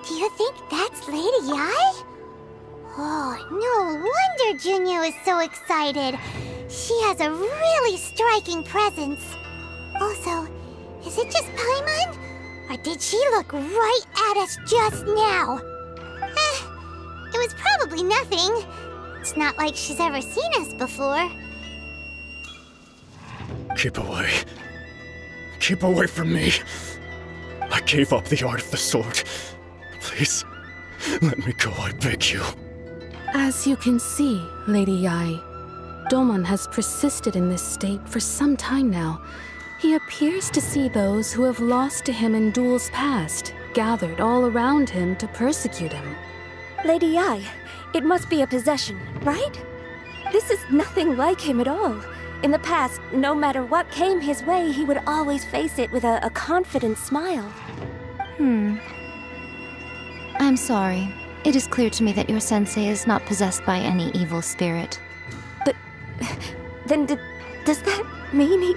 Do you think that's Lady Ai? Oh, no wonder Junyo is so excited. She has a really striking presence. Also, is it just Paimon? Or did she look right at us just now? It was probably nothing. It's not like she's ever seen us before. Keep away. Keep away from me. I gave up the art of the sword. Please, let me go, I beg you. As you can see, Lady Yai, Domon has persisted in this state for some time now. He appears to see those who have lost to him in duels past, gathered all around him to persecute him. Lady Yai, it must be a possession, right? This is nothing like him at all. In the past, no matter what came his way, he would always face it with a confident smile. I'm sorry. It is clear to me that your sensei is not possessed by any evil spirit. But then does that mean he...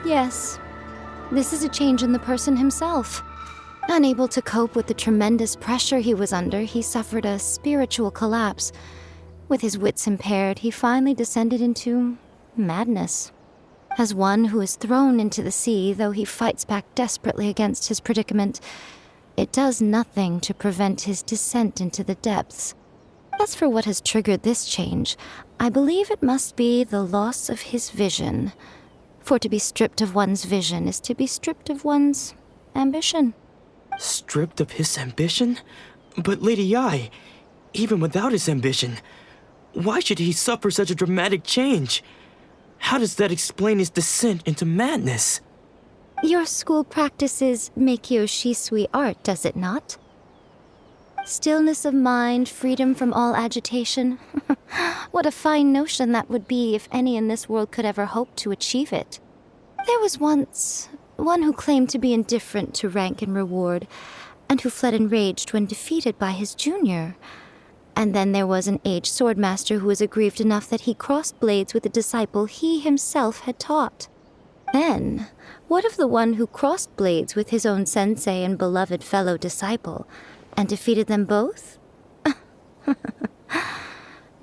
Yes. This is a change in the person himself. Unable to cope with the tremendous pressure he was under, he suffered a spiritual collapse. With his wits impaired, he finally descended into madness. As one who is thrown into the sea, though he fights back desperately against his predicament, it does nothing to prevent his descent into the depths. As for what has triggered this change, I believe it must be the loss of his vision. For to be stripped of one's vision is to be stripped of one's ambition. Stripped of his ambition? But Lady Yai, even without his ambition, why should he suffer such a dramatic change? How does that explain his descent into madness? Your school practices Meikyo Shisui art, does it not? Stillness of mind, freedom from all agitation. What a fine notion that would be if any in this world could ever hope to achieve it. There was once one who claimed to be indifferent to rank and reward, and who fled enraged when defeated by his junior. And then there was an aged swordmaster who was aggrieved enough that he crossed blades with a disciple he himself had taught. Then, what of the one who crossed blades with his own sensei and beloved fellow disciple, and defeated them both?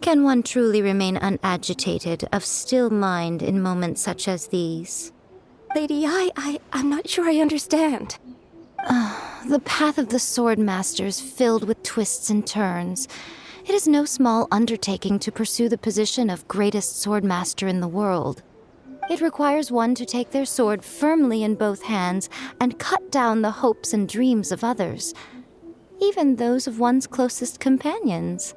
Can one truly remain unagitated, of still mind in moments such as these? Lady Yai, I'm not sure I understand. The path of the swordmaster is filled with twists and turns. It is no small undertaking to pursue the position of greatest swordmaster in the world. It requires one to take their sword firmly in both hands and cut down the hopes and dreams of others, even those of one's closest companions.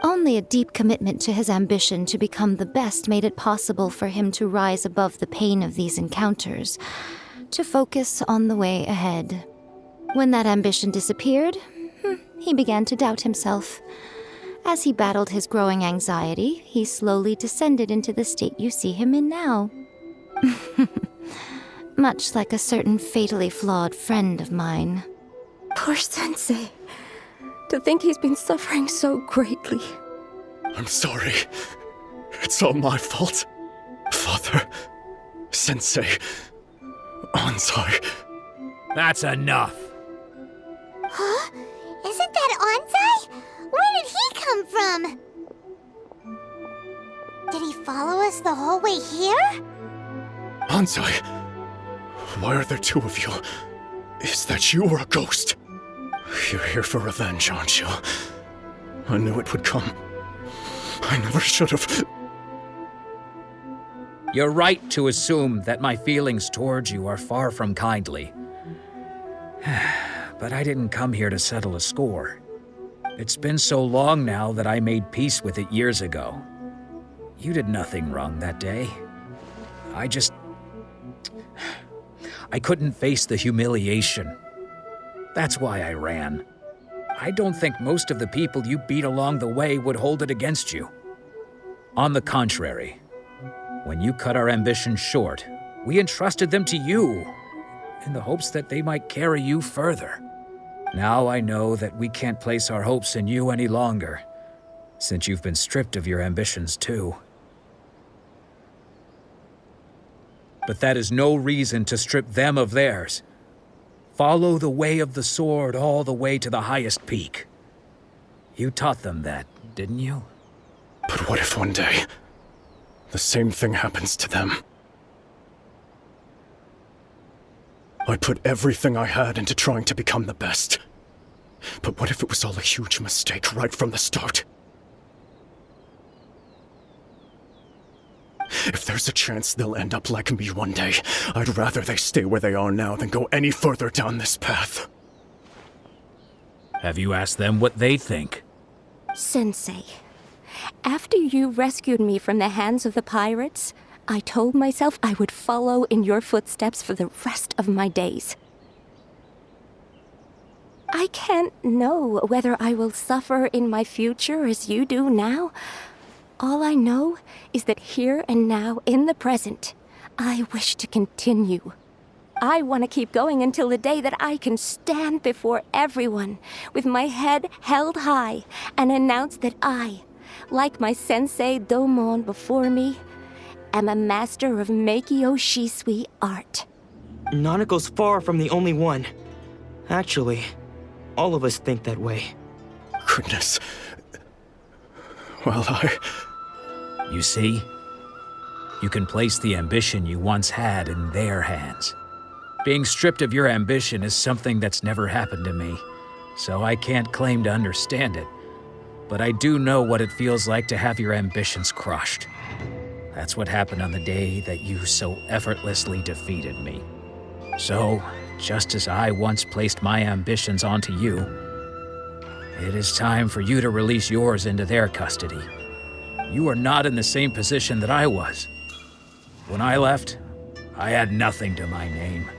Only a deep commitment to his ambition to become the best made it possible for him to rise above the pain of these encounters, to focus on the way ahead. When that ambition disappeared, he began to doubt himself. As he battled his growing anxiety, he slowly descended into the state you see him in now. Much like a certain fatally flawed friend of mine. Poor sensei. To think he's been suffering so greatly. I'm sorry. It's all my fault. Father, Sensei, Ansai. That's enough. Huh? Isn't that Ansai? Where did he come from? Did he follow us the whole way here? Ansai, why are there two of you? Is that you or a ghost? You're here for revenge, aren't you? I knew it would come. I never should have. You're right to assume that my feelings towards you are far from kindly. But I didn't come here to settle a score. It's been so long now that I made peace with it years ago. you did nothing wrong that day. I couldn't face the humiliation. That's why I ran. I don't think most of the people you beat along the way would hold it against you. On the contrary, when you cut our ambitions short, we entrusted them to you, in the hopes that they might carry you further. Now I know that we can't place our hopes in you any longer, since you've been stripped of your ambitions too. But that is no reason to strip them of theirs. Follow the way of the sword all the way to the highest peak. You taught them that, didn't you? But what if one day, the same thing happens to them? I put everything I had into trying to become the best. But what if it was all a huge mistake right from the start? If there's a chance they'll end up like me one day, I'd rather they stay where they are now than go any further down this path. Have you asked them what they think? Sensei, after you rescued me from the hands of the pirates, I told myself I would follow in your footsteps for the rest of my days. I can't know whether I will suffer in my future as you do now. All I know is that here and now, in the present, I wish to continue. I want to keep going until the day that I can stand before everyone with my head held high and announce that I, like my sensei Domon before me, am a master of Meikyo Shisui art. Nanako's far from the only one. Actually, all of us think that way. Goodness. Well, You see? You can place the ambition you once had in their hands. Being stripped of your ambition is something that's never happened to me, so I can't claim to understand it. But I do know what it feels like to have your ambitions crushed. That's what happened on the day that you so effortlessly defeated me. So, just as I once placed my ambitions onto you, it is time for you to release yours into their custody. You are not in the same position that I was. When I left, I had nothing to my name.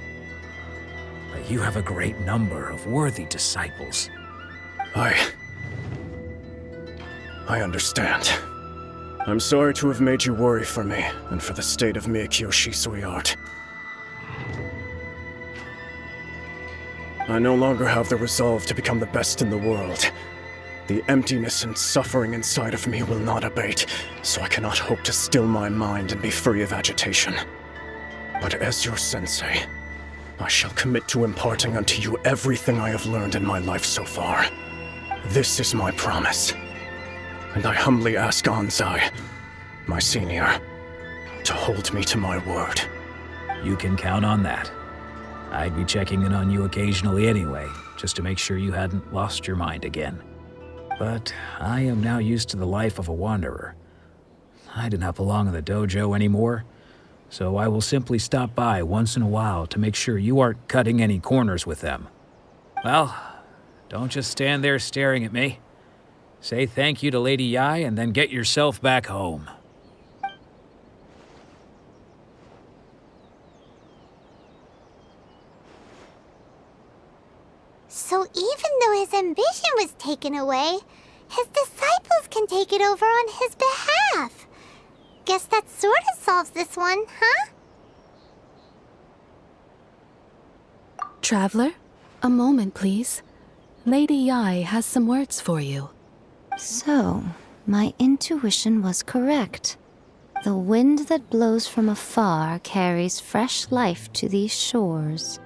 But you have a great number of worthy disciples. I understand. I'm sorry to have made you worry for me, and for the state of Meikyo Shisui art. I no longer have the resolve to become the best in the world. The emptiness and suffering inside of me will not abate, so I cannot hope to still my mind and be free of agitation. But as your sensei, I shall commit to imparting unto you everything I have learned in my life so far. This is my promise. And I humbly ask Anzai, my senior, to hold me to my word. You can count on that. I'd be checking in on you occasionally anyway, just to make sure you hadn't lost your mind again. But I am now used to the life of a wanderer. I do not belong in the dojo anymore, so I will simply stop by once in a while to make sure you aren't cutting any corners with them. Well, don't just stand there staring at me. Say thank you to Lady Yai and then get yourself back home. So even though his ambition was taken away, his disciples can take it over on his behalf. Guess that sort of solves this one, huh? Traveler, a moment, please. Lady Yai has some words for you. So, my intuition was correct. The wind that blows from afar carries fresh life to these shores.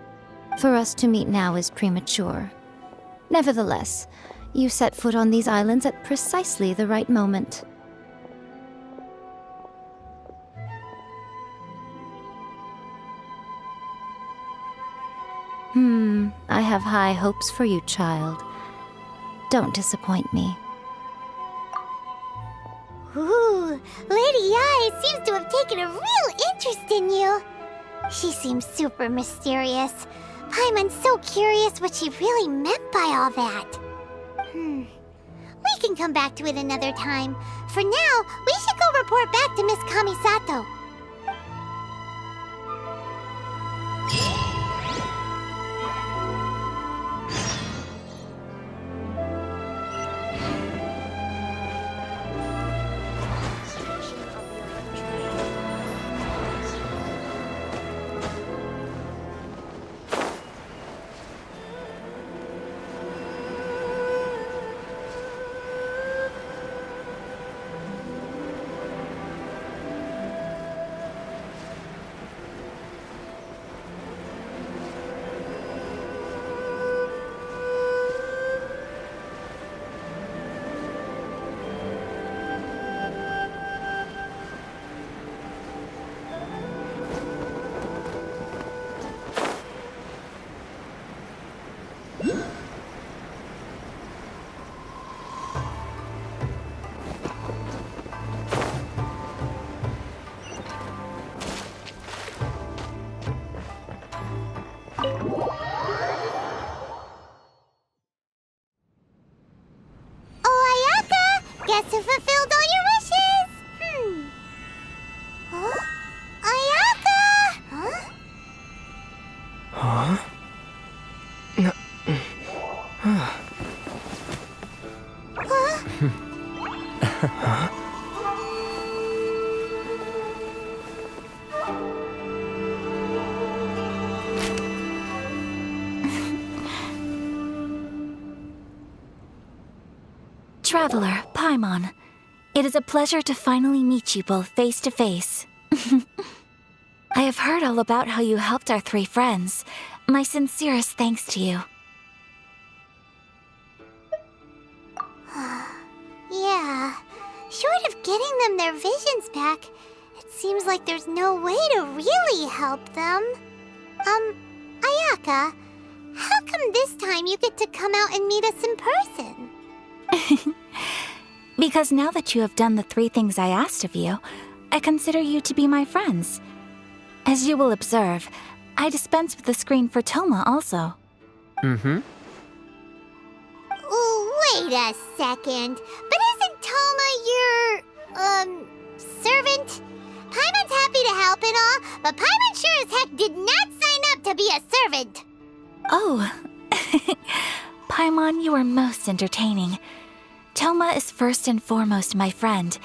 For us to meet now is premature. Nevertheless, you set foot on these islands at precisely the right moment. I have high hopes for you, child. Don't disappoint me. Ooh, Lady Yai seems to have taken a real interest in you. She seems super mysterious. Paimon's so curious what she really meant by all that. We can come back to it another time. For now, we should go will report back to Miss Kamisato. Guess who fulfilled all your wishes? Huh? Ayaka! Huh? Huh? Traveler, Paimon, it is a pleasure to finally meet you both face to face. I have heard all about how you helped our 3 friends. My sincerest thanks to you. Yeah, short of getting them their visions back, it seems like there's no way to really help them. Ayaka, how come this time you get to come out and meet us in person? Because now that you have done the 3 things I asked of you, I consider you to be my friends. As you will observe, I dispense with the screen for Toma also. Ooh, wait a second. But isn't Toma your, servant? Paimon's happy to help and all, but Paimon sure as heck did not sign up to be a servant. Oh. Paimon, you are most entertaining. Toma is first and foremost my friend,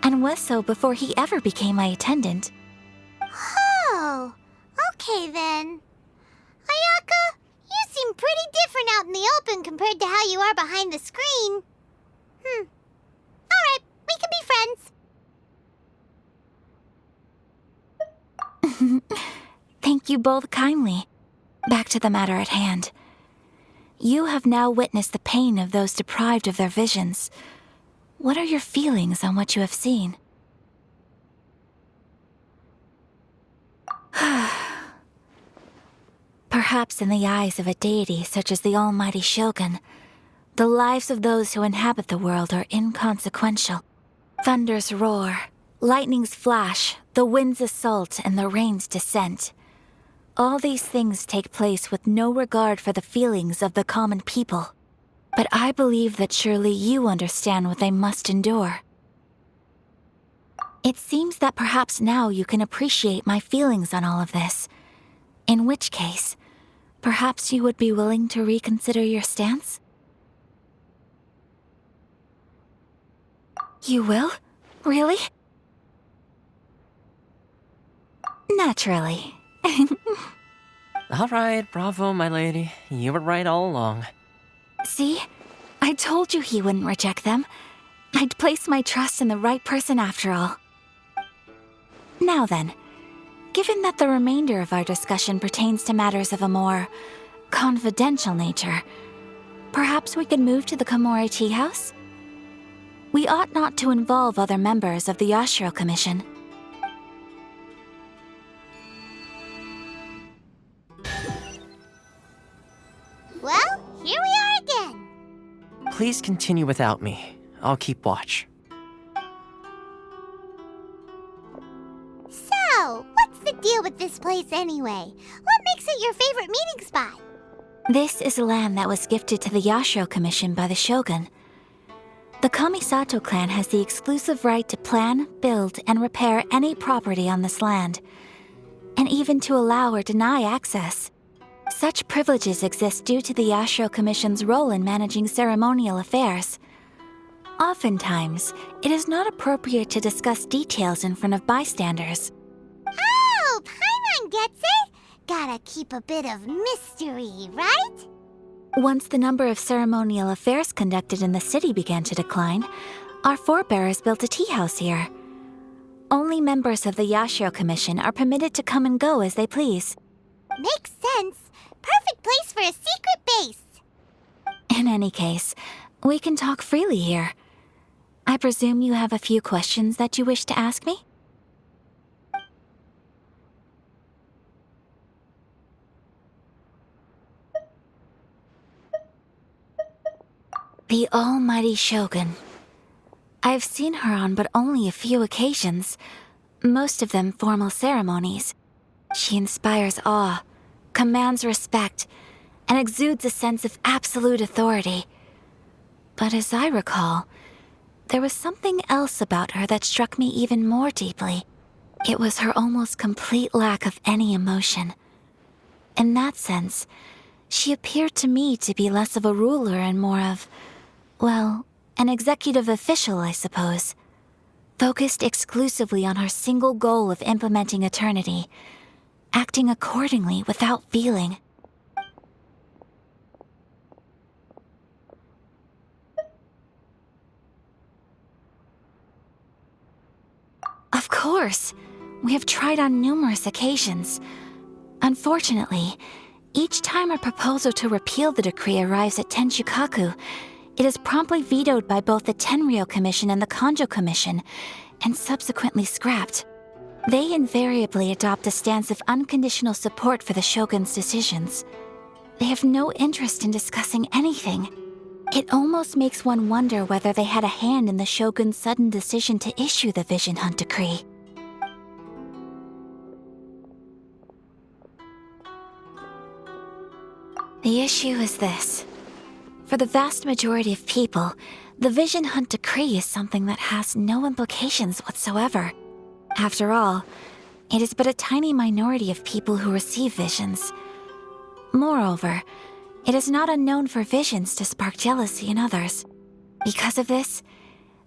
and was so before he ever became my attendant. Oh, okay then. Ayaka, you seem pretty different out in the open compared to how you are behind the screen. Alright, we can be friends. Thank you both kindly. Back to the matter at hand. You have now witnessed the pain of those deprived of their visions. What are your feelings on what you have seen? Perhaps in the eyes of a deity such as the almighty Shogun, the lives of those who inhabit the world are inconsequential. Thunders roar, lightnings flash, the winds assault, and the rains descent. All these things take place with no regard for the feelings of the common people. But I believe that surely you understand what they must endure. It seems that perhaps now you can appreciate my feelings on all of this. In which case, perhaps you would be willing to reconsider your stance? You will? Really? Naturally. All right, bravo, my lady. You were right all along. See? I told you he wouldn't reject them. I'd placed my trust in the right person after all. Now then, given that the remainder of our discussion pertains to matters of a more confidential nature, perhaps we could move to the Komori Tea House? We ought not to involve other members of the Yashiro Commission. Well, here we are again. Please continue without me. I'll keep watch. So, what's the deal with this place anyway? What makes it your favorite meeting spot? This is land that was gifted to the Yashiro Commission by the Shogun. The Kamisato clan has the exclusive right to plan, build, and repair any property on this land, and even to allow or deny access. Such privileges exist due to the Yashiro Commission's role in managing ceremonial affairs. Oftentimes, it is not appropriate to discuss details in front of bystanders. Oh, Paimon gets it! Gotta keep a bit of mystery, right? Once the number of ceremonial affairs conducted in the city began to decline, our forebears built a tea house here. Only members of the Yashiro Commission are permitted to come and go as they please. Makes sense. Perfect place for a secret base. In any case, we can talk freely here. I presume you have a few questions that you wish to ask me? The almighty Shogun. I've seen her on but only a few occasions, most of them formal ceremonies. She inspires awe, commands respect, and exudes a sense of absolute authority. But as I recall, there was something else about her that struck me even more deeply. It was her almost complete lack of any emotion. In that sense, she appeared to me to be less of a ruler and more of, well, an executive official, I suppose. Focused exclusively on her single goal of implementing eternity, acting accordingly without feeling. Of course, we have tried on numerous occasions. Unfortunately, each time a proposal to repeal the decree arrives at Tenshukaku, it is promptly vetoed by both the Tenryou Commission and the Kanjo Commission, and subsequently scrapped. They invariably adopt a stance of unconditional support for the Shogun's decisions. They have no interest in discussing anything. It almost makes one wonder whether they had a hand in the Shogun's sudden decision to issue the Vision Hunt decree. The issue is this. For the vast majority of people, the Vision Hunt decree is something that has no implications whatsoever. After all, it is but a tiny minority of people who receive visions. Moreover, it is not unknown for visions to spark jealousy in others. Because of this,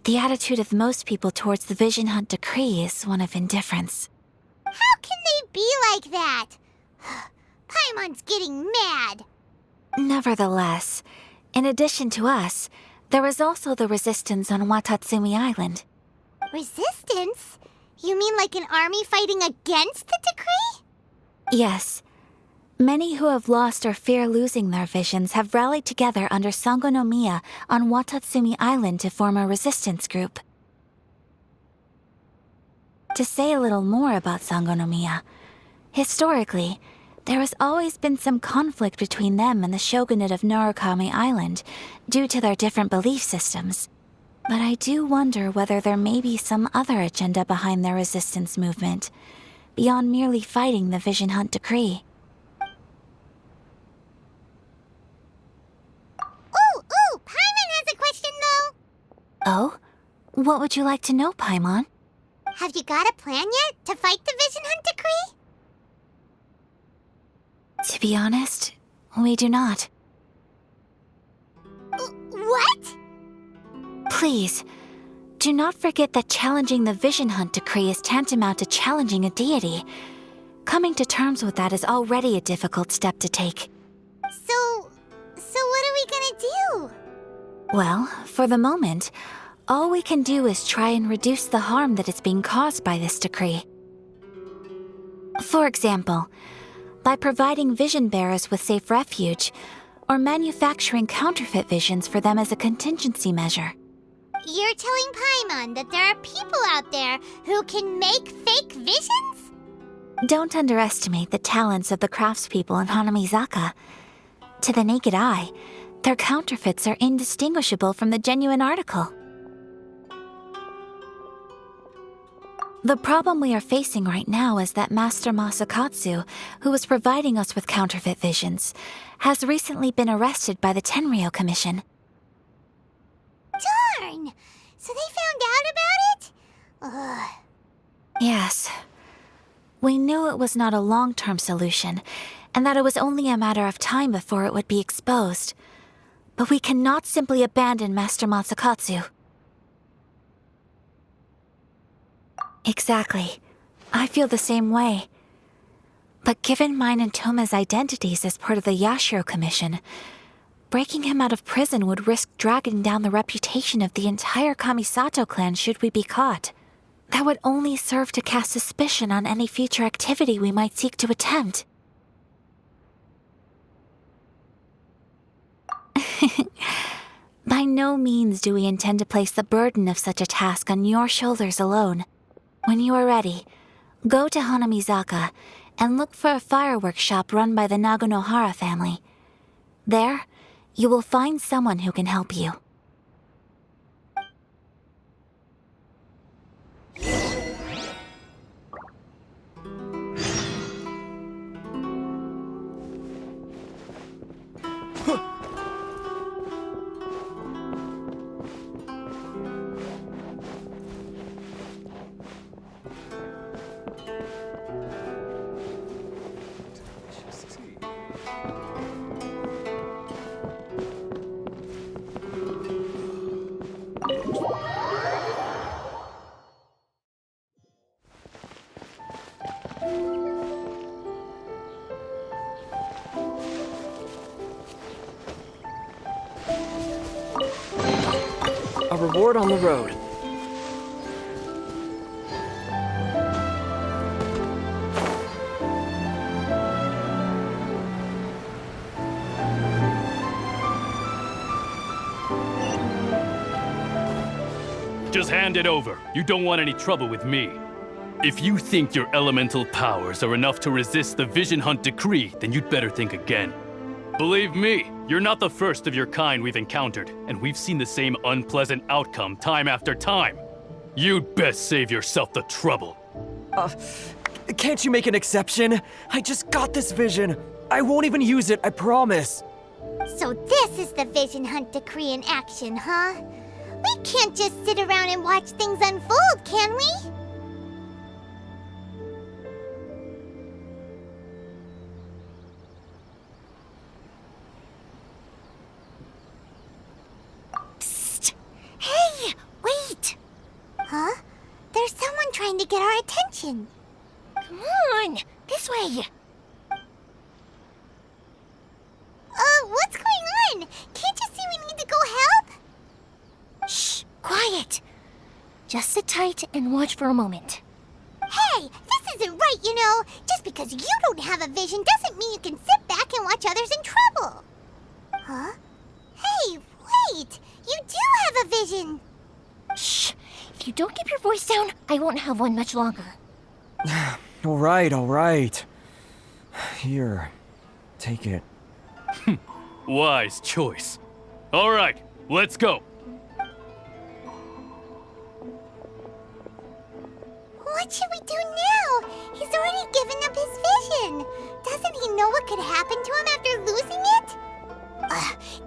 the attitude of most people towards the Vision Hunt decree is one of indifference. How can they be like that? Paimon's getting mad. Nevertheless, in addition to us, there is also the resistance on Watatsumi Island. Resistance? You mean like an army fighting against the decree? Yes. Many who have lost or fear losing their visions have rallied together under Sango no Miya on Watatsumi Island to form a resistance group. To say a little more about Sango no Miya, historically, there has always been some conflict between them and the shogunate of Narukami Island due to their different belief systems. But I do wonder whether there may be some other agenda behind their resistance movement, beyond merely fighting the Vision Hunt decree. Ooh, Paimon has a question though. Oh? What would you like to know, Paimon? Have you got a plan yet to fight the Vision Hunt decree? To be honest, we do not. What? Please, do not forget that challenging the Vision Hunt decree is tantamount to challenging a deity. Coming to terms with that is already a difficult step to take. So what are we gonna do? Well, for the moment, all we can do is try and reduce the harm that is being caused by this decree. For example, by providing vision bearers with safe refuge, or manufacturing counterfeit visions for them as a contingency measure. You're telling Paimon that there are people out there who can make fake visions? Don't underestimate the talents of the craftspeople in Hanamizaka. To the naked eye, their counterfeits are indistinguishable from the genuine article. The problem we are facing right now is that Master Masakatsu, who was providing us with counterfeit visions, has recently been arrested by the Tenryou Commission. Darn! So they found out about it? Ugh. Yes. We knew it was not a long-term solution, and that it was only a matter of time before it would be exposed. But we cannot simply abandon Master Masakatsu. Exactly. I feel the same way. But given mine and Toma's identities as part of the Yashiro Commission, breaking him out of prison would risk dragging down the reputation of the entire Kamisato clan should we be caught. That would only serve to cast suspicion on any future activity we might seek to attempt. By no means do we intend to place the burden of such a task on your shoulders alone. When you are ready, go to Hanamizaka and look for a fireworks shop run by the Naganohara family. There, you will find someone who can help you. A reward on the road. Just hand it over. You don't want any trouble with me. If you think your elemental powers are enough to resist the Vision Hunt decree, then you'd better think again. Believe me, you're not the first of your kind we've encountered, and we've seen the same unpleasant outcome time after time. You'd best save yourself the trouble. Can't you make an exception? I just got this vision. I won't even use it, I promise. So this is the Vision Hunt decree in action, huh? We can't just sit around and watch things unfold, can we? Psst! Hey, wait! Huh? There's someone trying to get our attention. Come on, this way. What's going on? Can't you see we need to go help? Shh, quiet. Just sit tight and watch for a moment. Hey, this isn't right, you know. Just because you don't have a vision doesn't mean you can sit back and watch others in trouble. Huh? Hey, wait! You do have a vision! Shh! If you don't keep your voice down, I won't have one much longer. All right. Here, take it. Wise choice. All right, let's go. What should we do now? He's already given up his vision. Doesn't he know what could happen to him after losing it?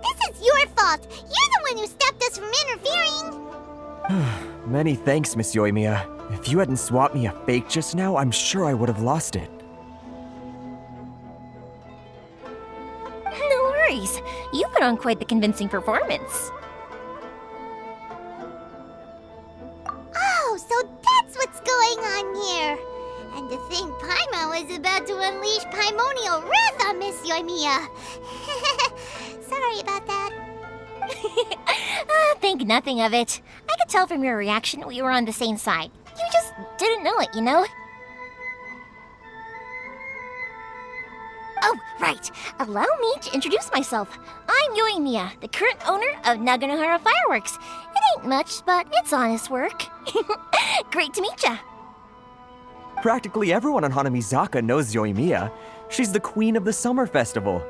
This is your fault. You're the one who stopped us from interfering. Many thanks, Miss Yoimiya. If you hadn't swapped me a fake just now, I'm sure I would have lost it. No worries. You put on quite the convincing performance. Oh, so that's what's going on here. And to think Paimon was about to unleash Paimonial wrath on Miss Yoimiya. Sorry about that. Think nothing of it. I could tell from your reaction we were on the same side. You just didn't know it, you know? Oh, right. Allow me to introduce myself. I'm Yoimiya, the current owner of Naganohara Fireworks. It ain't much, but it's honest work. Great to meet ya. Practically everyone on Hanamizaka knows Yoimiya. She's the queen of the summer festival.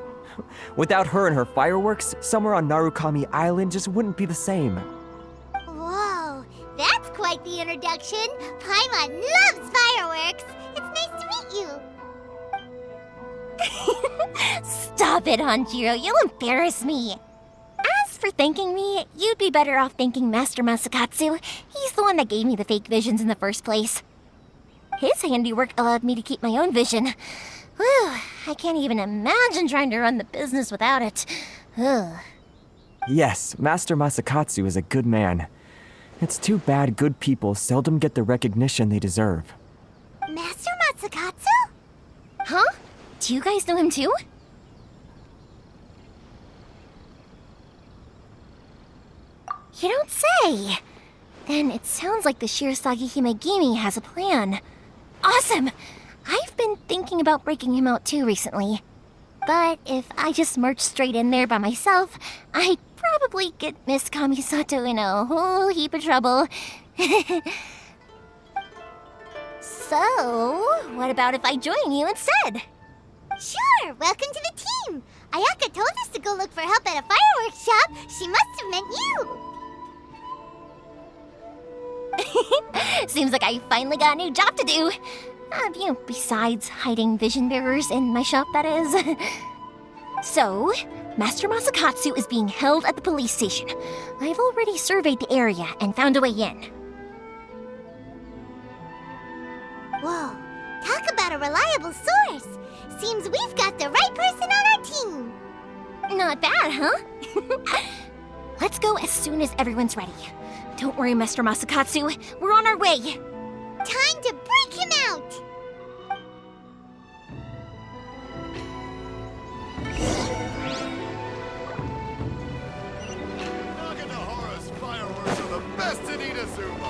Without her and her fireworks, summer on Narukami Island just wouldn't be the same. Whoa, that's quite the introduction. Paimon loves fireworks. It's nice to meet you. Stop it, Hanjiro. You'll embarrass me. As for thanking me, you'd be better off thanking Master Masakatsu. He's the one that gave me the fake visions in the first place. His handiwork allowed me to keep my own vision. Whew, I can't even imagine trying to run the business without it. Ugh. Yes, Master Masakatsu is a good man. It's too bad good people seldom get the recognition they deserve. Master Matsukatsu? Huh? Do you guys know him too? You don't say! Then it sounds like the Shirasagi Himegimi has a plan. Awesome! I've been thinking about breaking him out too recently. But if I just march straight in there by myself, I'd probably get Miss Kamisato in a whole heap of trouble. So, what about if I join you instead? Sure, welcome to the team. Ayaka told us to go look for help at a fireworks shop. She must have meant you. Seems like I finally got a new job to do. Besides hiding vision bearers in my shop, that is. So, Master Masakatsu is being held at the police station. I've already surveyed the area and found a way in. Whoa, talk about a reliable source. Seems we've got the right person on our team. Not bad, huh? Let's go as soon as everyone's ready. Don't worry, Master Masakatsu. We're on our way. Time to break him out. Naganohara's fireworks are the best in Inazuma.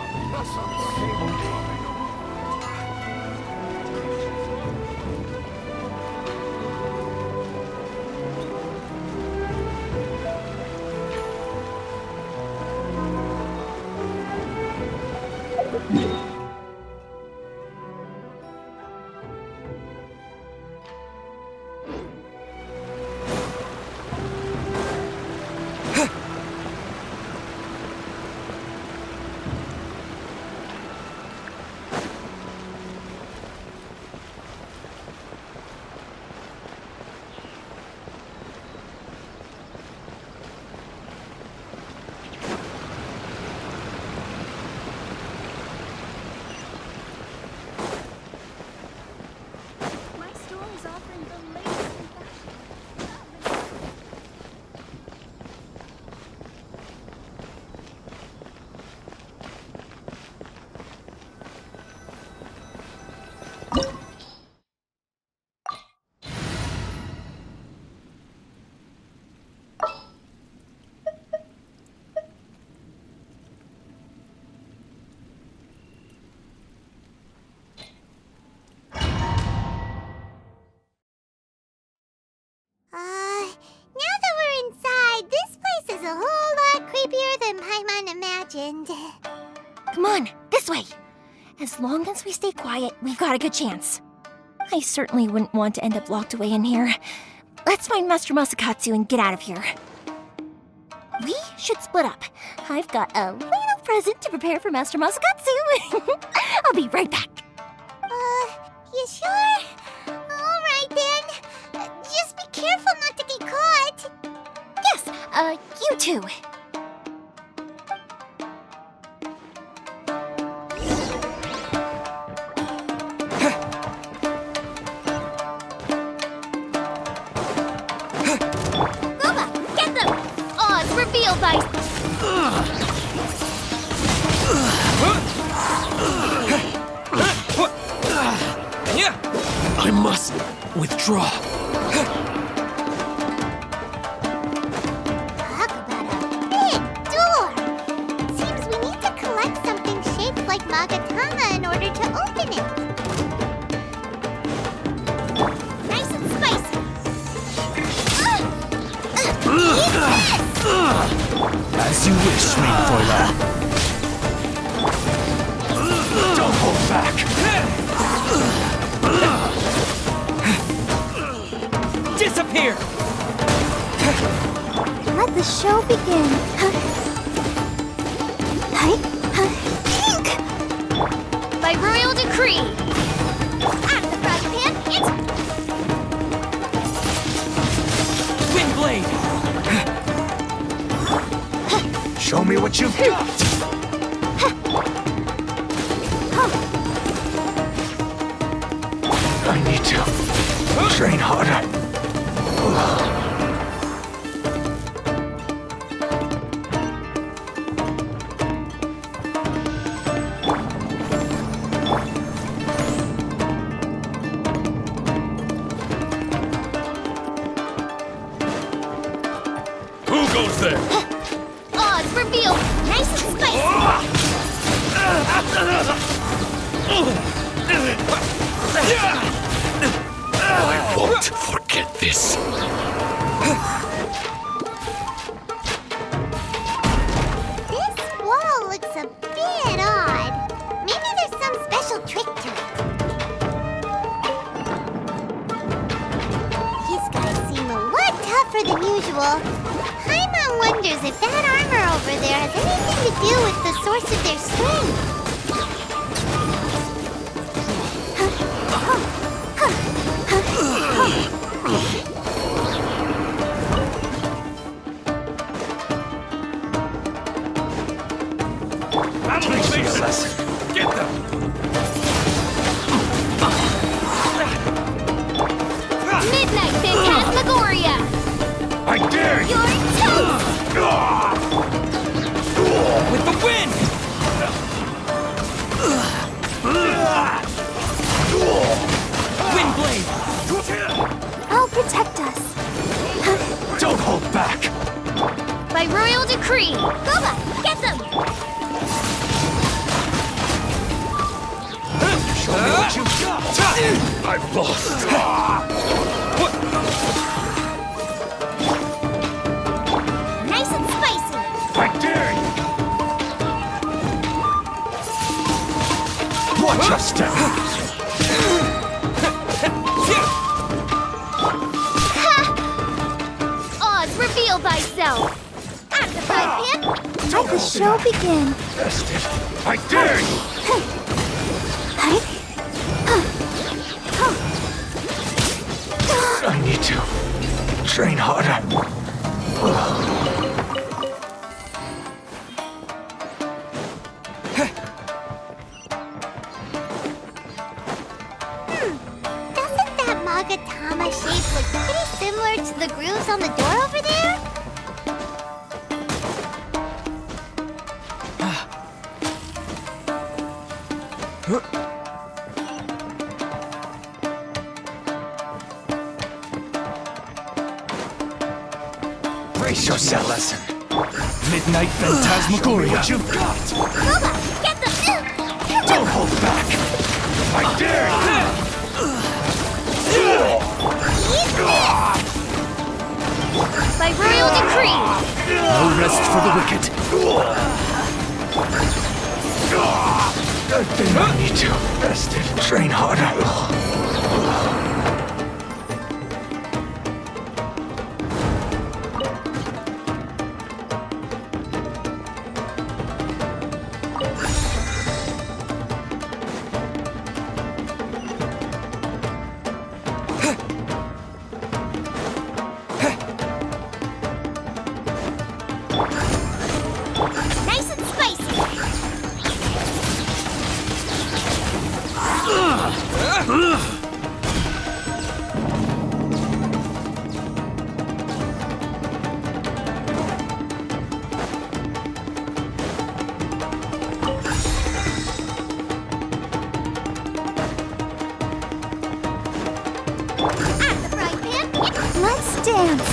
Now that we're inside, this place is a whole lot creepier than Paimon imagined. Come on, this way. As long as we stay quiet, we've got a good chance. I certainly wouldn't want to end up locked away in here. Let's find Master Masakatsu and get out of here. We should split up. I've got a little present to prepare for Master Masakatsu. I'll be right back. You sure? All right then. Just be careful not to get caught. Yes, you too. Roma, get them! Odds revealed by... I must withdraw. Talk about a big door. It seems we need to collect something shaped like Magatama in order to open it. Nice and spicy. As you wish, sweet Toilet. Don't hold back. Disappear! Let the show begin. By royal decree! Out of the frog pan, it's Windblade! Show me what you've got! I need to train harder. Who goes there? Odds revealed! Nice and spicy! I won't forget this. This wall looks a bit odd. Maybe there's some special trick to it. These guys seem a lot tougher than usual. Paimon wonders if that armor over there has anything to do with the source of their strength. Get them! Midnight Phantasmagoria! I dare you! You're toast! With the wind! Windblade! I'll protect us. Don't hold back! By royal decree! Boba, get them! Show me what you've got! I've lost. Nice and spicy! I dare you! Watch your step! Oz, reveal thyself! At the fry pan, Don't the show begin. bested! I dare you! I need to train harder. Doesn't that Magatama shape look pretty similar to the grooves on the door over there? Brace yourself, lesson. Midnight Phantasmagoria. What you've got? Boba, get them! Don't hold back. I dare By royal decree! No rest for the wicked. Then I need to rest it. Train harder. Nice and spicy! At the fry pan, let's dance!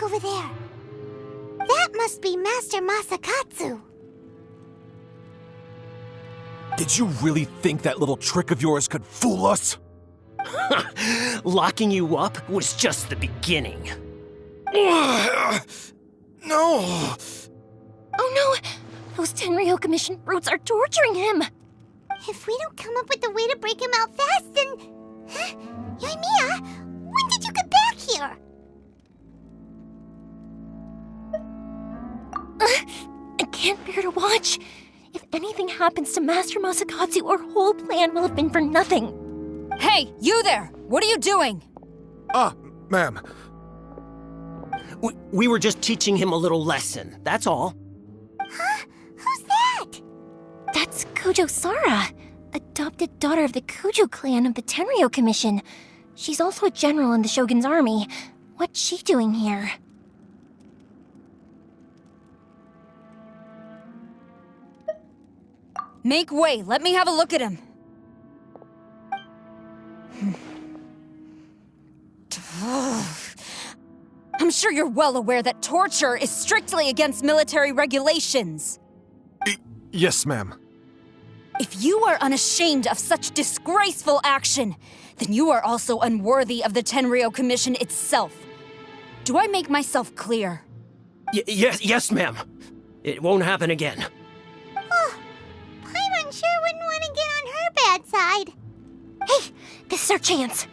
Look over there. That must be Master Masakatsu. Did you really think that little trick of yours could fool us? Locking you up was just the beginning. No! Oh no! Those Tenryou Commission brutes are torturing him! If we don't come up with a way to break him out fast, then... Huh? Yoimiya, when did you get back here? I can't bear to watch. If anything happens to Master Masakatsu, our whole plan will have been for nothing. Hey, you there! What are you doing? Ma'am. We were just teaching him a little lesson, that's all. Huh? Who's that? That's Kujo Sara, adopted daughter of the Kujo clan of the Tenryou Commission. She's also a general in the Shogun's army. What's she doing here? Make way, let me have a look at him. I'm sure you're well aware that torture is strictly against military regulations. Yes, ma'am. If you are unashamed of such disgraceful action, then you are also unworthy of the Tenryou Commission itself. Do I make myself clear? Yes, ma'am. It won't happen again. Oh, Paimon sure wouldn't want to get on her bad side. Hey, this is our chance.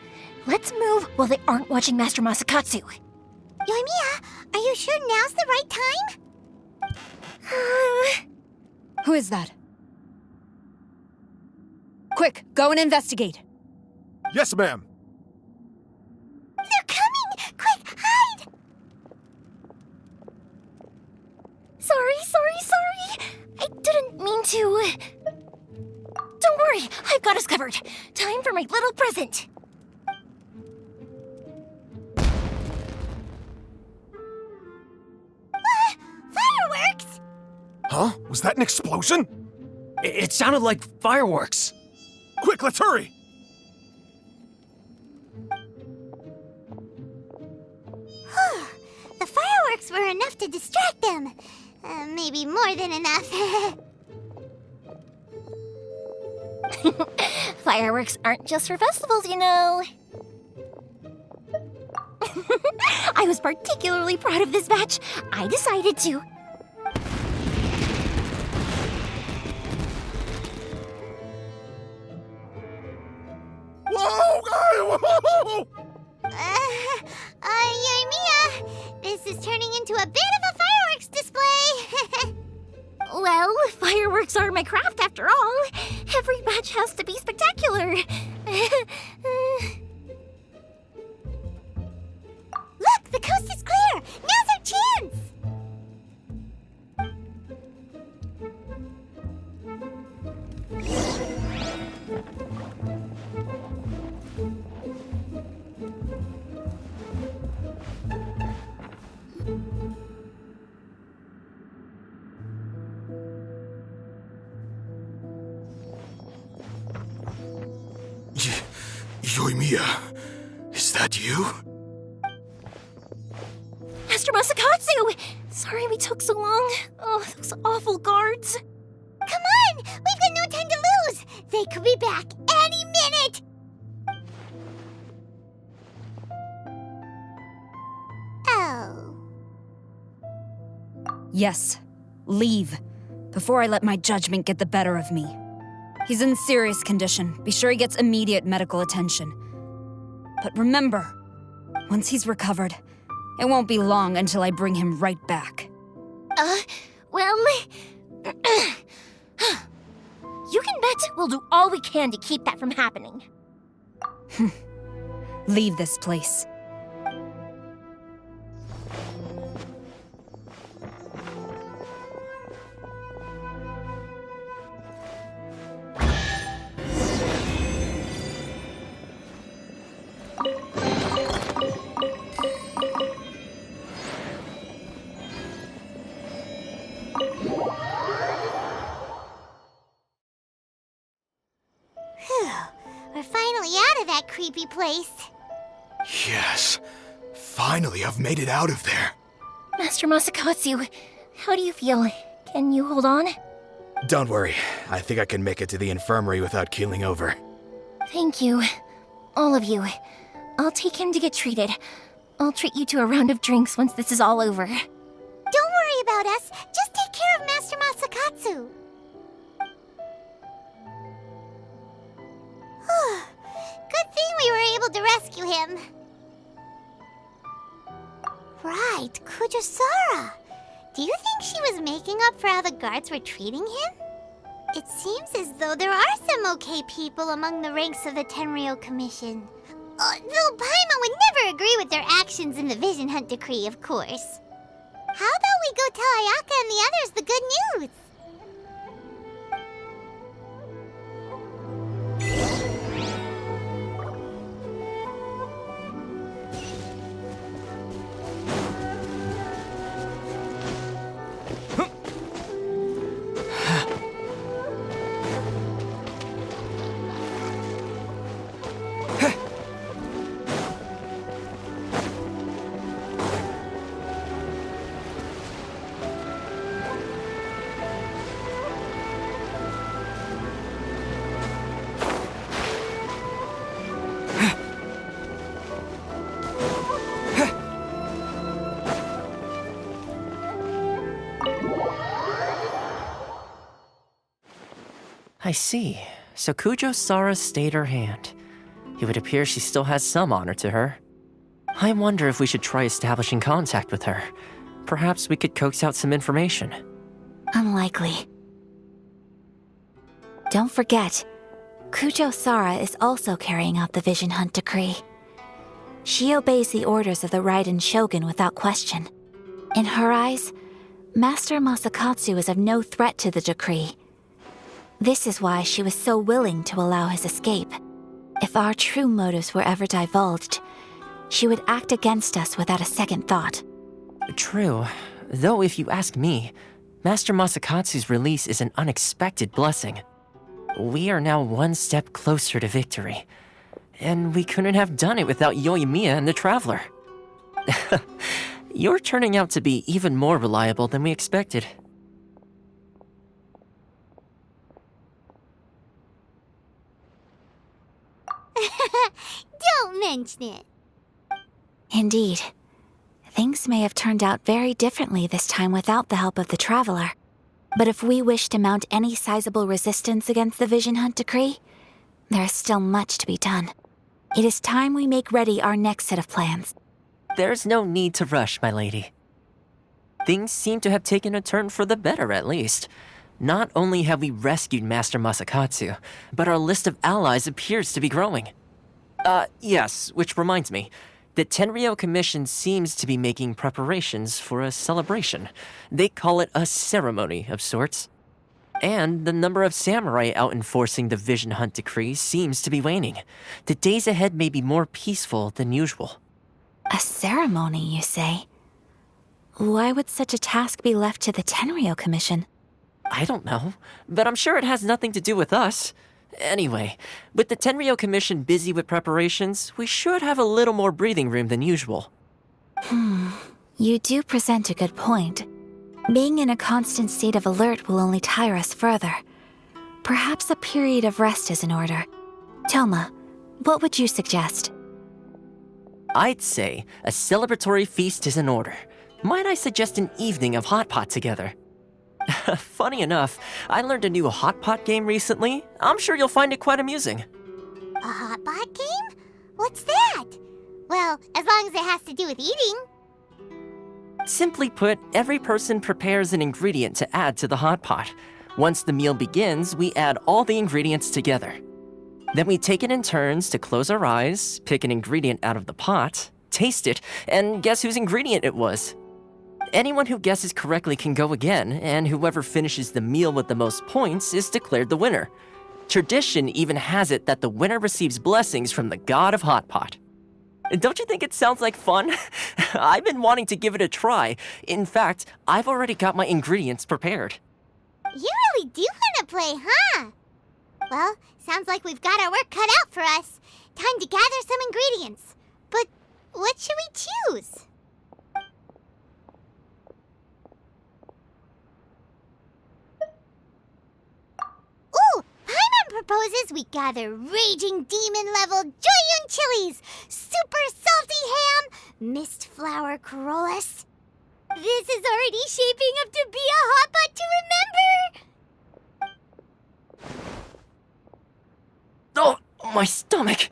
Let's move while they aren't watching Master Masakatsu. Yoimiya, are you sure now's the right time? Who is that? Quick, go and investigate. Yes, ma'am. They're coming! Quick, hide! Sorry. I didn't mean to. Don't worry, I've got us covered. Time for my little present. Fireworks! Huh? Was that an explosion? It sounded like fireworks. Quick, let's hurry! The fireworks were enough to distract them. Maybe more than enough. Fireworks aren't just for festivals, you know. I was particularly proud of this batch. I decided to. Whoa! Yoimiya, this is turning into a bit of a fireworks display. Well, fireworks are my craft after all. Every batch has to be spectacular. Look, the coast is clear. Now's our chance. Yoimiya, is that you? Master Masakatsu! Sorry we took so long. Oh, those awful guards. Come on! We've got no time to lose! They could be back any minute! Oh. Yes, leave. Before I let my judgment get the better of me. He's in serious condition. Be sure he gets immediate medical attention. But remember, once he's recovered, it won't be long until I bring him right back. Well... You can bet we'll do all we can to keep that from happening. Leave this place. We're finally out of that creepy place. Yes, Finally, I've made it out of there. Master Masakatsu, how do you feel? Can you hold on? Don't worry, I think I can make it to the infirmary without keeling over. Thank you. All of you. I'll take him to get treated. I'll treat you to a round of drinks once this is all over. Don't worry about us. Just take care of Master Masakatsu. Good thing we were able to rescue him. Right, Kujosara. Do you think she was making up for how the guards were treating him? It seems as though there are some okay people among the ranks of the Tenryou Commission. Though Paimon would never agree with their actions in the Vision Hunt Decree, of course. How about we go tell Ayaka and the others the good news? I see. So Kujo-Sara stayed her hand. It would appear she still has some honor to her. I wonder if we should try establishing contact with her. Perhaps we could coax out some information. Unlikely. Don't forget, Kujo-Sara is also carrying out the Vision Hunt Decree. She obeys the orders of the Raiden Shogun without question. In her eyes, Master Masakatsu is of no threat to the decree. This is why she was so willing to allow his escape. If our true motives were ever divulged, she would act against us without a second thought. True. Though if you ask me, Master Masakatsu's release is an unexpected blessing. We are now one step closer to victory. And we couldn't have done it without Yoimiya and the Traveler. You're turning out to be even more reliable than we expected. Don't mention it. Indeed. Things may have turned out very differently this time without the help of the Traveler. But if we wish to mount any sizable resistance against the Vision Hunt Decree, there is still much to be done. It is time we make ready our next set of plans. There's no need to rush, my lady. Things seem to have taken a turn for the better, at least. Not only have we rescued Master Masakatsu, but our list of allies appears to be growing. Yes, which reminds me. The Tenryou Commission seems to be making preparations for a celebration. They call it a ceremony of sorts. And the number of samurai out enforcing the Vision Hunt Decree seems to be waning. The days ahead may be more peaceful than usual. A ceremony, you say? Why would such a task be left to the Tenryou Commission? I don't know, but I'm sure it has nothing to do with us. Anyway, with the Tenryou Commission busy with preparations, we should have a little more breathing room than usual. You do present a good point. Being in a constant state of alert will only tire us further. Perhaps a period of rest is in order. Toma, what would you suggest? I'd say a celebratory feast is in order. Might I suggest an evening of hot pot together? Funny enough, I learned a new hot pot game recently. I'm sure you'll find it quite amusing. A hot pot game? What's that? Well, as long as it has to do with eating. Simply put, every person prepares an ingredient to add to the hot pot. Once the meal begins, we add all the ingredients together. Then we take it in turns to close our eyes, pick an ingredient out of the pot, taste it, and guess whose ingredient it was. Anyone who guesses correctly can go again, and whoever finishes the meal with the most points is declared the winner. Tradition even has it that the winner receives blessings from the god of hot pot. Don't you think it sounds like fun? I've been wanting to give it a try. In fact, I've already got my ingredients prepared. You really do want to play, huh? Well, sounds like we've got our work cut out for us. Time to gather some ingredients. But What should we choose? Ooh! Paimon proposes we gather raging demon-level Joyun chilies, super salty ham, mist flower corollas. This is already shaping up to be a hot pot to remember! Oh, my stomach!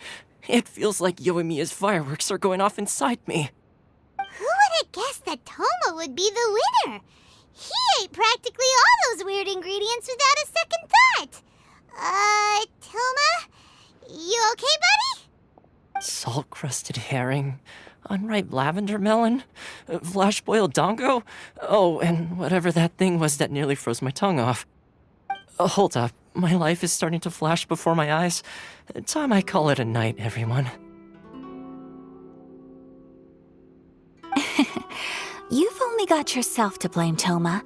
It feels like Yoimiya's fireworks are going off inside me. Who would have guessed that Toma would be the winner? He ate practically all those weird ingredients without a second thought. Toma? You okay, buddy? Salt-crusted herring, unripe lavender melon, flash-boiled dongo, oh, and whatever that thing was that nearly froze my tongue off. Hold up, my life is starting to flash before my eyes. Time I call it a night, everyone. You've only got yourself to blame, Toma.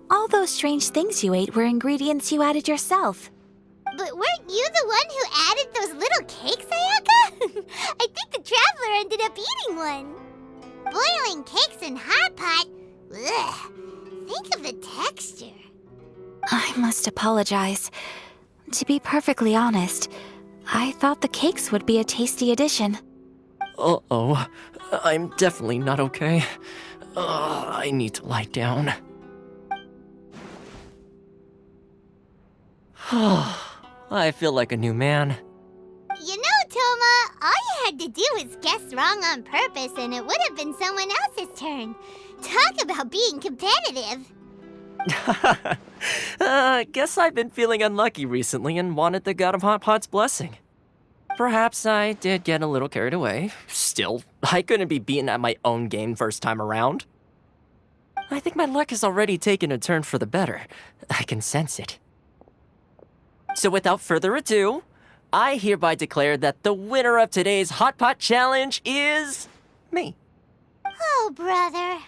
All those strange things you ate were ingredients you added yourself. But weren't you the one who added those little cakes, Ayaka? I think the Traveler ended up eating one. Boiling cakes in hot pot? Ugh. Think of the texture. I must apologize. To be perfectly honest, I thought the cakes would be a tasty addition. Uh-oh. I'm definitely not okay. I need to lie down. I feel like a new man. You know, Toma, all you had to do was guess wrong on purpose and it would have been someone else's turn. Talk about being competitive. Guess I've been feeling unlucky recently and wanted the God of Hot Pot's blessing. Perhaps I did get a little carried away. Still, I couldn't be beaten at my own game first time around. I think my luck has already taken a turn for the better. I can sense it. So without further ado, I hereby declare that the winner of today's Hot Pot Challenge is me. Oh, brother.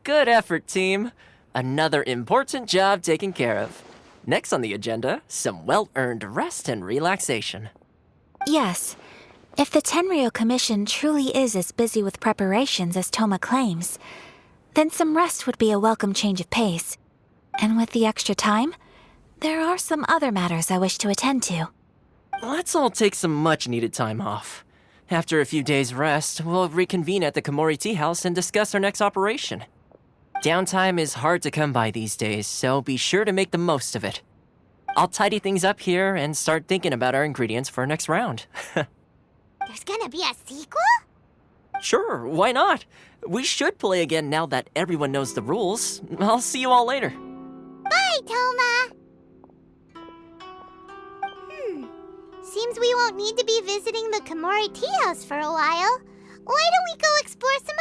Good effort, team. Another important job taken care of. Next on the agenda, some well-earned rest and relaxation. Yes, if the Tenryou Commission truly is as busy with preparations as Toma claims, then some rest would be a welcome change of pace. And with the extra time, there are some other matters I wish to attend to. Let's all take some much-needed time off. After a few days' rest, we'll reconvene at the Komori Tea House and discuss our next operation. Downtime is hard to come by these days, so be sure to make the most of it. I'll tidy things up here and start thinking about our ingredients for our next round. There's gonna be a sequel? Sure, why not? We should play again now that everyone knows the rules. I'll see you all later. Bye, Toma! Seems we won't need to be visiting the Komori Tea House for a while. Why don't we go explore some